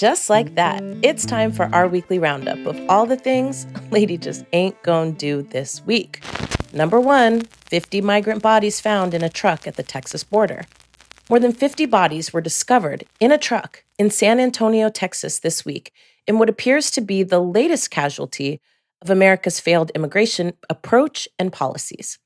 just like that, it's time for our weekly roundup of all the things Lady just ain't gonna do this week. Number 1, 50 migrant bodies found in a truck at the Texas border. More than 50 bodies were discovered in a truck in San Antonio, Texas this week in what appears to be the latest casualty of America's failed immigration approach and policies.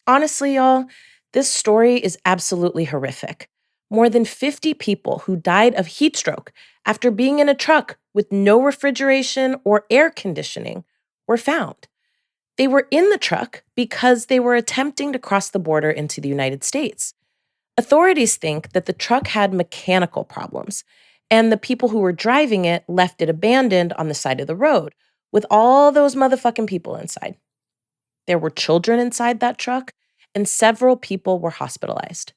Honestly, y'all, this story is absolutely horrific. More than 50 people who died of heat stroke after being in a truck with no refrigeration or air conditioning were found. They were in the truck because they were attempting to cross the border into the United States. Authorities think that the truck had mechanical problems, and the people who were driving it left it abandoned on the side of the road with all those motherfucking people inside. There were children inside that truck, and several people were hospitalized.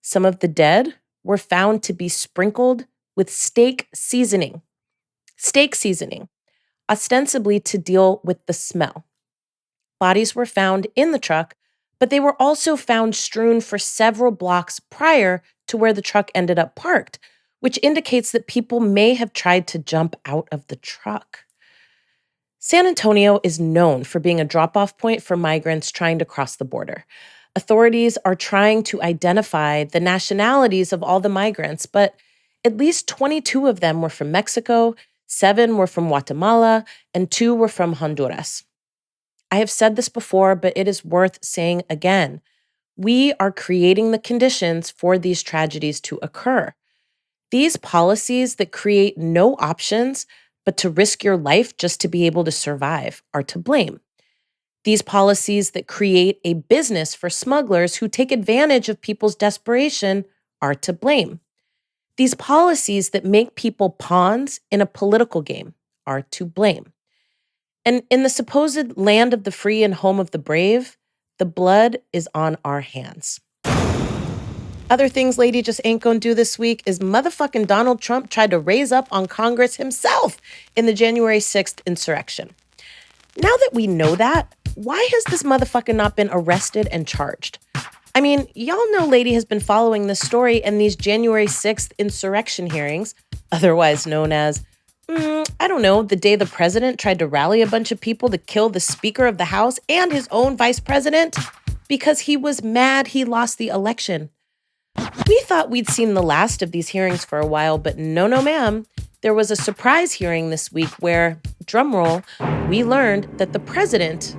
Some of the dead were found to be sprinkled with steak seasoning, ostensibly to deal with the smell. Bodies were found in the truck, but they were also found strewn for several blocks prior to where the truck ended up parked, which indicates that people may have tried to jump out of the truck. San Antonio is known for being a drop-off point for migrants trying to cross the border. Authorities are trying to identify the nationalities of all the migrants, but at least 22 of them were from Mexico, 7 were from Guatemala, and 2 were from Honduras. I have said this before, but it is worth saying again. We are creating the conditions for these tragedies to occur. These policies that create no options but to risk your life just to be able to survive are to blame. These policies that create a business for smugglers who take advantage of people's desperation are to blame. These policies that make people pawns in a political game are to blame. And in the supposed land of the free and home of the brave, the blood is on our hands. Other things Lady just ain't gonna do this week is motherfucking Donald Trump tried to raise up on Congress himself in the January 6th insurrection. Now that we know that, why has this motherfucker not been arrested and charged? I mean, y'all know Lady has been following this story and these January 6th insurrection hearings, otherwise known as, the day the president tried to rally a bunch of people to kill the Speaker of the House and his own vice president because he was mad he lost the election. We thought we'd seen the last of these hearings for a while, but no, ma'am. There was a surprise hearing this week where, drumroll, we learned that the president,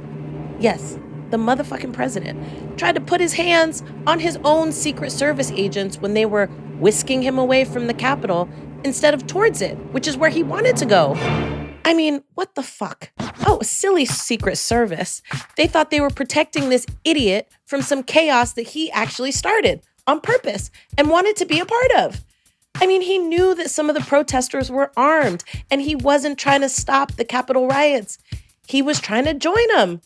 yes, the motherfucking president, tried to put his hands on his own Secret Service agents when they were whisking him away from the Capitol instead of towards it, which is where he wanted to go. I mean, what the fuck? Oh, silly Secret Service. They thought they were protecting this idiot from some chaos that he actually started on purpose and wanted to be a part of. I mean, he knew that some of the protesters were armed and he wasn't trying to stop the Capitol riots. He was trying to join them.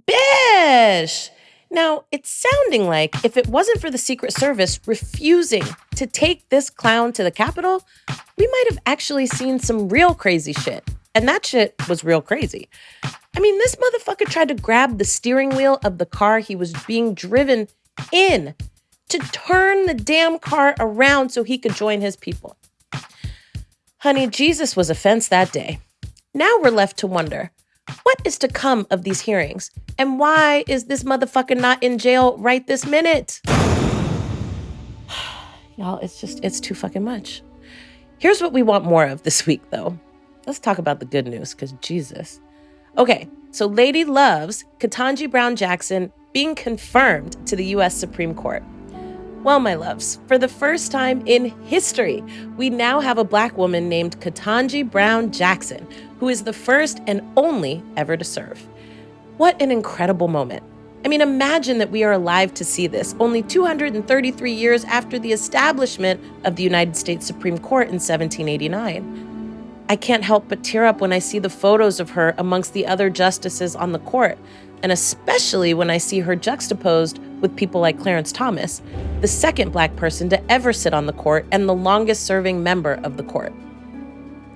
Bish! Now, it's sounding like if it wasn't for the Secret Service refusing to take this clown to the Capitol, we might have actually seen some real crazy shit. And that shit was real crazy. I mean, this motherfucker tried to grab the steering wheel of the car he was being driven in to turn the damn car around so he could join his people. Honey, Jesus was a fence that day. Now we're left to wonder, what is to come of these hearings? And why is this motherfucker not in jail right this minute? Y'all, it's too fucking much. Here's what we want more of this week, though. Let's talk about the good news, because Jesus. Okay, so Lady loves Kentanji Brown Jackson being confirmed to the U.S. Supreme Court. Well, my loves, for the first time in history, we now have a Black woman named Kentanji Brown Jackson, who is the first and only ever to serve. What an incredible moment. I mean, imagine that we are alive to see this, only 233 years after the establishment of the United States Supreme Court in 1789. I can't help but tear up when I see the photos of her amongst the other justices on the court, and especially when I see her juxtaposed with people like Clarence Thomas, the second Black person to ever sit on the court and the longest-serving member of the court.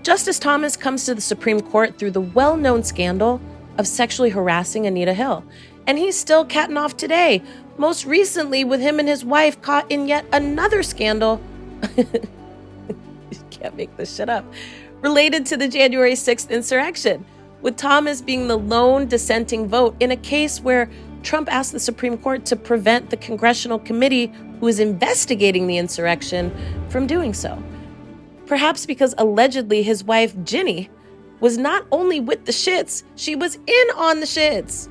Justice Thomas comes to the Supreme Court through the well-known scandal of sexually harassing Anita Hill, and he's still catting off today, most recently with him and his wife caught in yet another scandal. can't make this shit up, related to the January 6th insurrection, with Thomas being the lone dissenting vote in a case where Trump asked the Supreme Court to prevent the congressional committee who is investigating the insurrection from doing so. Perhaps because allegedly his wife, Ginny, was not only with the shits, she was in on the shits.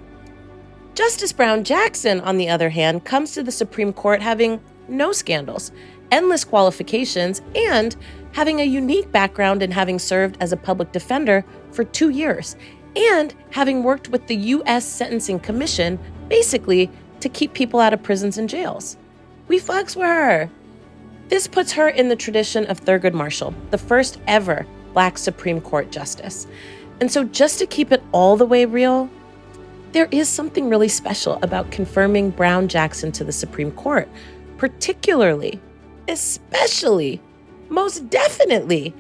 Justice Brown Jackson, on the other hand, comes to the Supreme Court having no scandals, endless qualifications, and having a unique background in having served as a public defender for 2 years, and having worked with the U.S. Sentencing Commission, basically to keep people out of prisons and jails. We fucks with her. This puts her in the tradition of Thurgood Marshall, the first ever Black Supreme Court justice. And so just to keep it all the way real, there is something really special about confirming Brown Jackson to the Supreme Court, particularly, especially, most definitely,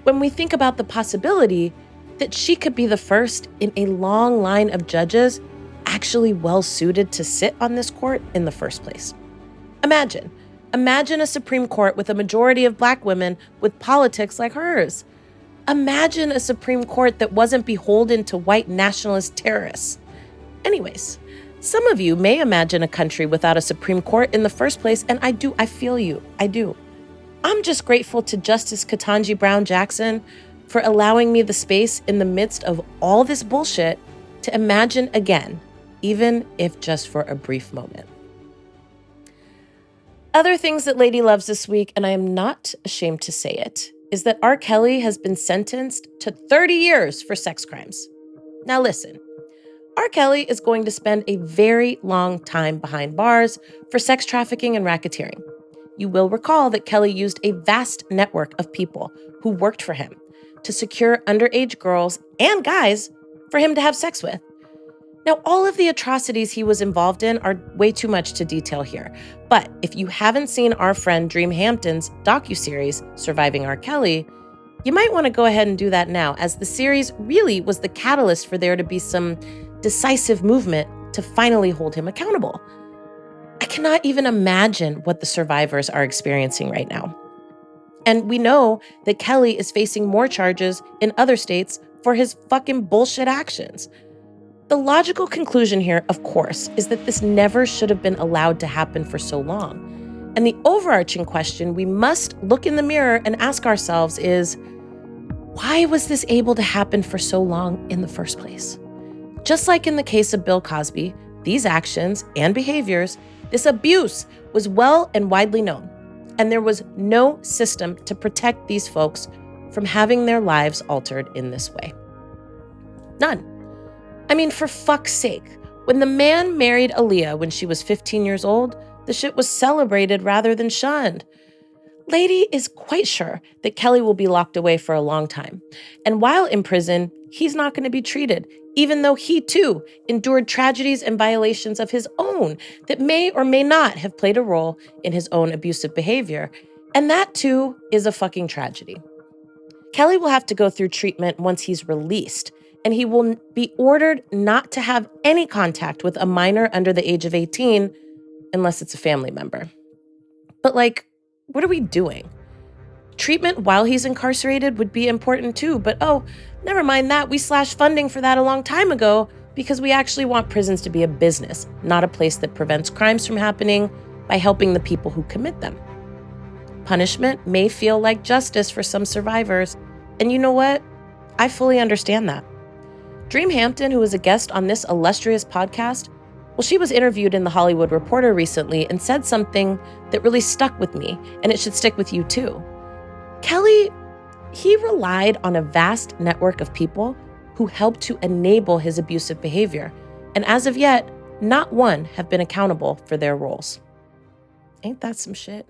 when we think about the possibility that she could be the first in a long line of judges actually well-suited to sit on this court in the first place. Imagine a Supreme Court with a majority of Black women with politics like hers. Imagine a Supreme Court that wasn't beholden to white nationalist terrorists. Anyways, some of you may imagine a country without a Supreme Court in the first place, and I feel you, I do. I'm just grateful to Justice Ketanji Brown Jackson for allowing me the space in the midst of all this bullshit to imagine again, even if just for a brief moment. Other things that Lady loves this week, and I am not ashamed to say it, is that R. Kelly has been sentenced to 30 years for sex crimes. Now listen, R. Kelly is going to spend a very long time behind bars for sex trafficking and racketeering. You will recall that Kelly used a vast network of people who worked for him to secure underage girls and guys for him to have sex with. Now, all of the atrocities he was involved in are way too much to detail here. But if you haven't seen our friend Dream Hampton's docuseries, Surviving R. Kelly, you might want to go ahead and do that now, as the series really was the catalyst for there to be some decisive movement to finally hold him accountable. I cannot even imagine what the survivors are experiencing right now. And we know that Kelly is facing more charges in other states for his fucking bullshit actions. The logical conclusion here, of course, is that this never should have been allowed to happen for so long. And the overarching question we must look in the mirror and ask ourselves is, why was this able to happen for so long in the first place? Just like in the case of Bill Cosby, these actions and behaviors, this abuse was well and widely known. And there was no system to protect these folks from having their lives altered in this way. None. I mean, for fuck's sake, when the man married Alicia when she was 15 years old, the shit was celebrated rather than shunned. Lady is quite sure that Kelly will be locked away for a long time. And while in prison, he's not going to be treated, even though he too endured tragedies and violations of his own that may or may not have played a role in his own abusive behavior. And that too is a fucking tragedy. Kelly will have to go through treatment once he's released, and he will be ordered not to have any contact with a minor under the age of 18 unless it's a family member. But what are we doing? Treatment while he's incarcerated would be important too, but never mind that. We slashed funding for that a long time ago because we actually want prisons to be a business, not a place that prevents crimes from happening by helping the people who commit them. Punishment may feel like justice for some survivors, and you know what? I fully understand that. Dream Hampton, who was a guest on this illustrious podcast, well, she was interviewed in The Hollywood Reporter recently and said something that really stuck with me, and it should stick with you too. Kelly, he relied on a vast network of people who helped to enable his abusive behavior, and as of yet, not one have been accountable for their roles. Ain't that some shit?